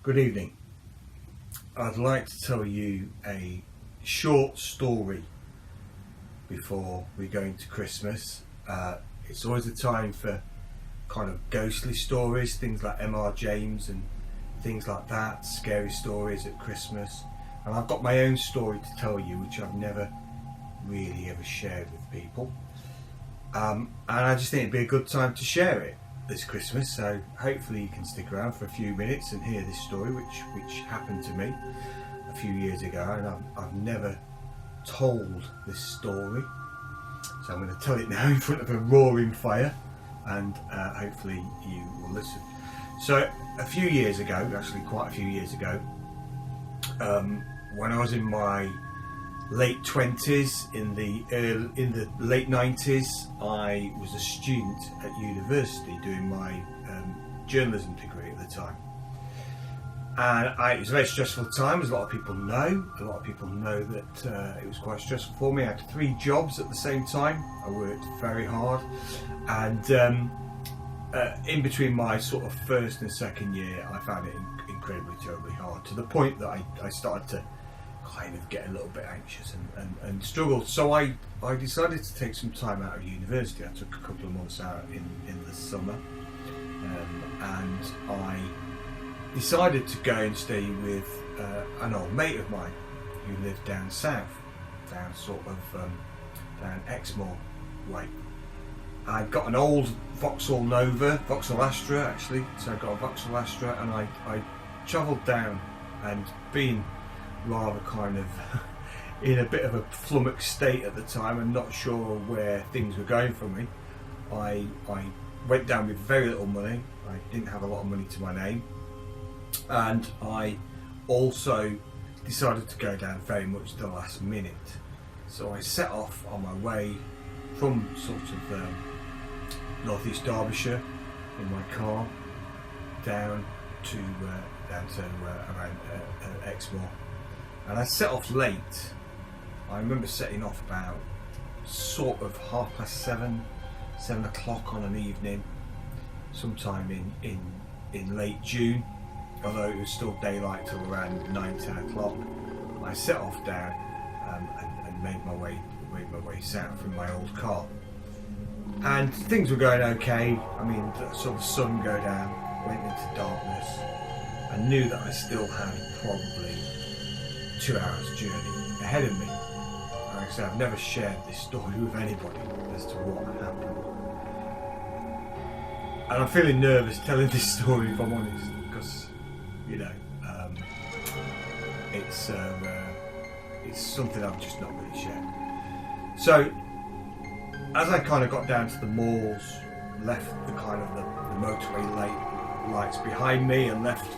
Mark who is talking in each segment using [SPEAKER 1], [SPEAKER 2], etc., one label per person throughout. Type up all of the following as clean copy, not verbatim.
[SPEAKER 1] Good evening. I'd like to tell you a short story before we go into Christmas. It's always a time for kind of ghostly stories, things like M.R. James and things like that, scary stories at Christmas. And I've got my own story to tell you, which I've never really ever shared with people. And I just think it'd be a good time to share it this Christmas, so hopefully you can stick around for a few minutes and hear this story which happened to me a few years ago, and I've never told this story, so I'm going to tell it now in front of a roaring fire, and hopefully you will listen. So a few years ago, actually quite a few years ago, when I was in my late 20s, in the late 90s, I was a student at university doing my journalism degree at the time, and it was a very stressful time, as a lot of people know. A lot of people know that it was quite stressful for me. I had 3 jobs at the same time. I worked very hard, and in between my sort of first and second year, I found it incredibly, terribly hard, to the point that I started to kind of get a little bit anxious and struggled. So I decided to take some time out of university. I took a couple of months out in the summer, and I decided to go and stay with an old mate of mine who lived down south, down down Exmoor way. I got an old Vauxhall Astra actually, so I got a Vauxhall Astra, and I travelled down, and being rather kind of in a bit of a flummoxed state at the time and not sure where things were going for me, I went down with very little money. I didn't have a lot of money to my name, and I also decided to go down very much the last minute. So I set off on my way from sort of northeast Derbyshire in my car down to around Exmoor. And I set off late. I remember setting off about sort of 7:30 o'clock on an evening, sometime in late June, although it was still daylight till around 9-10 o'clock. I set off down and made my way south in my old car. And things were going okay. I mean, saw the sun go down, went into darkness. I knew that I still had probably 2 hours journey ahead of me. Like I said, I've never shared this story with anybody as to what happened, and I'm feeling nervous telling this story, if I'm honest, because it's something I've just not really shared. So as I kind of got down to the moors, left the kind of the motorway lights behind me, and left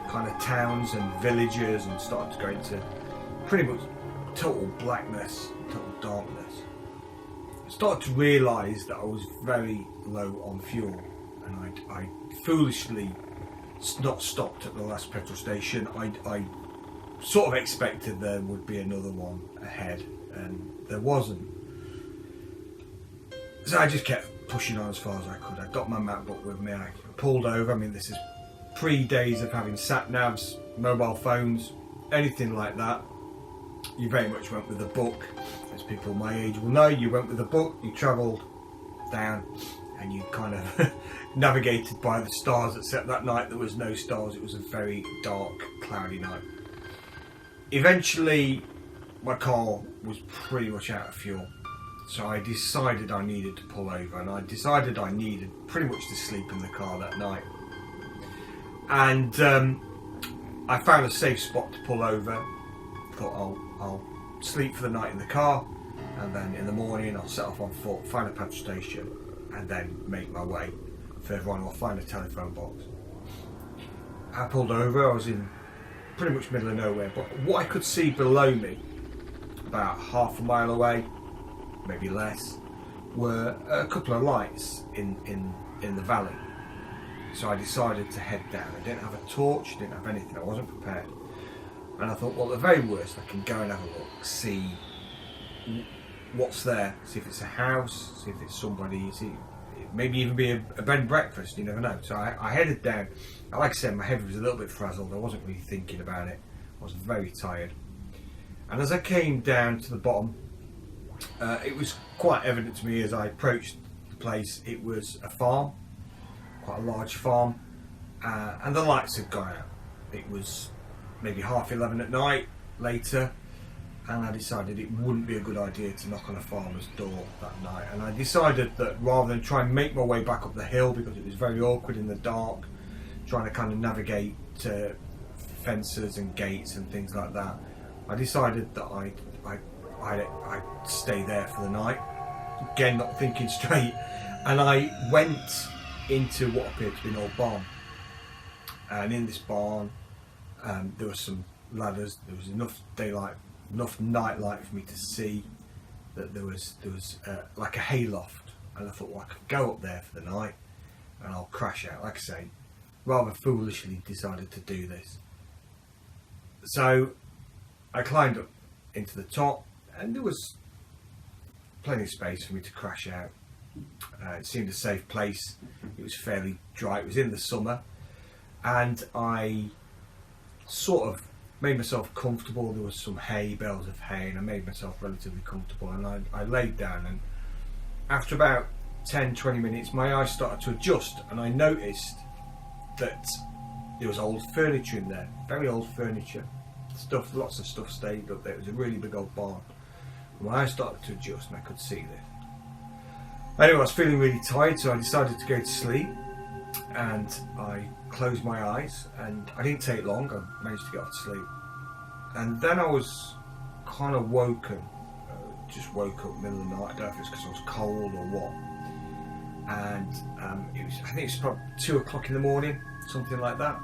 [SPEAKER 1] kind of towns and villages, and started to go into pretty much total blackness, total darkness, I started to realise that I was very low on fuel, and I foolishly not stopped at the last petrol station. I sort of expected there would be another one ahead, and there wasn't. So I just kept pushing on as far as I could. I got my MacBook with me. I pulled over. I mean, this is pre-days of having sat-navs, mobile phones, anything like that. You very much went with a book. As people my age will know, you went with a book, you travelled down, and you kind of navigated by the stars, except that night there was no stars. It was a very dark, cloudy night. Eventually, my car was pretty much out of fuel. So I decided I needed to pull over, and I decided I needed pretty much to sleep in the car that night. And I found a safe spot to pull over. Thought I'll sleep for the night in the car, and then in the morning I'll set off on foot, find a petrol station, and then make my way further on. I'll find a telephone box. I pulled over. I was in pretty much middle of nowhere, but what I could see below me, about half a mile away, maybe less, were a couple of lights in the valley. So I decided to head down. I didn't have a torch, didn't have anything, I wasn't prepared. And I thought, well, at the very worst, I can go and have a look, see what's there, see if it's a house, see if it's somebody, see maybe even be a bed and breakfast, you never know. So I headed down. Like I said, my head was a little bit frazzled. I wasn't really thinking about it. I was very tired. And as I came down to the bottom, it was quite evident to me as I approached the place, it was a farm, quite a large farm, and the lights had gone out. It was maybe 11:30 at night later, and I decided it wouldn't be a good idea to knock on a farmer's door that night. And I decided that rather than try and make my way back up the hill, because it was very awkward in the dark, trying to kind of navigate fences and gates and things like that, I decided that I'd stay there for the night. Again, not thinking straight, and I went into what appeared to be an old barn. And in this barn, there were some ladders. There was enough daylight, enough night light for me to see that there was like a hayloft. And I thought, well, I could go up there for the night, and I'll crash out. Like I say, rather foolishly decided to do this. So I climbed up into the top, and there was plenty of space for me to crash out. It seemed a safe place. It was fairly dry. It was in the summer, and I sort of made myself comfortable. There was some hay, bales of hay, and I made myself relatively comfortable, and I laid down, and after about 10-20 minutes my eyes started to adjust, and I noticed that there was old furniture in there, very old furniture, lots of stuff stayed up there. It was a really big old barn. My eyes started to adjust and I could see this. Anyway, I was feeling really tired, so I decided to go to sleep, and I closed my eyes, and I didn't take long. I managed to get off to sleep, and then I was kind of woken, just woke up in the middle of the night. I don't know if it's because I was cold or what, and I think it was probably 2 o'clock in the morning, something like that,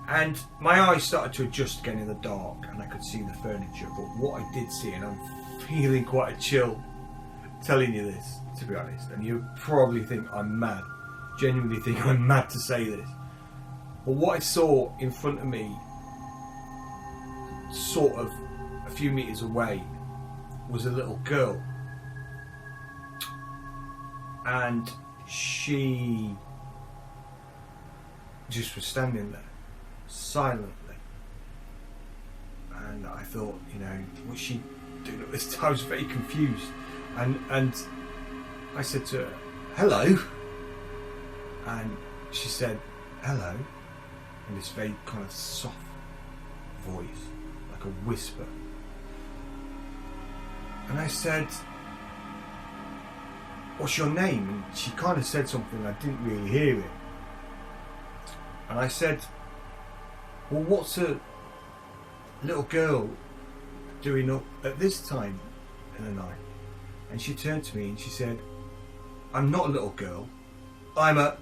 [SPEAKER 1] and my eyes started to adjust again in the dark, and I could see the furniture. But what I did see, and I'm feeling quite a chill telling you this, to be honest, and you probably think I'm mad, genuinely think I'm mad to say this, but what I saw in front of me, sort of a few meters away, was a little girl, and she just was standing there silently, and I thought, what's she doing at this time? I was very confused, and I said to her, hello, and she said hello in this very kind of soft voice, like a whisper, and I said, what's your name? And she kind of said something, I didn't really hear it, and I said, well, what's a little girl doing up at this time in the night? And she turned to me and she said, I'm not a little girl, I'm a...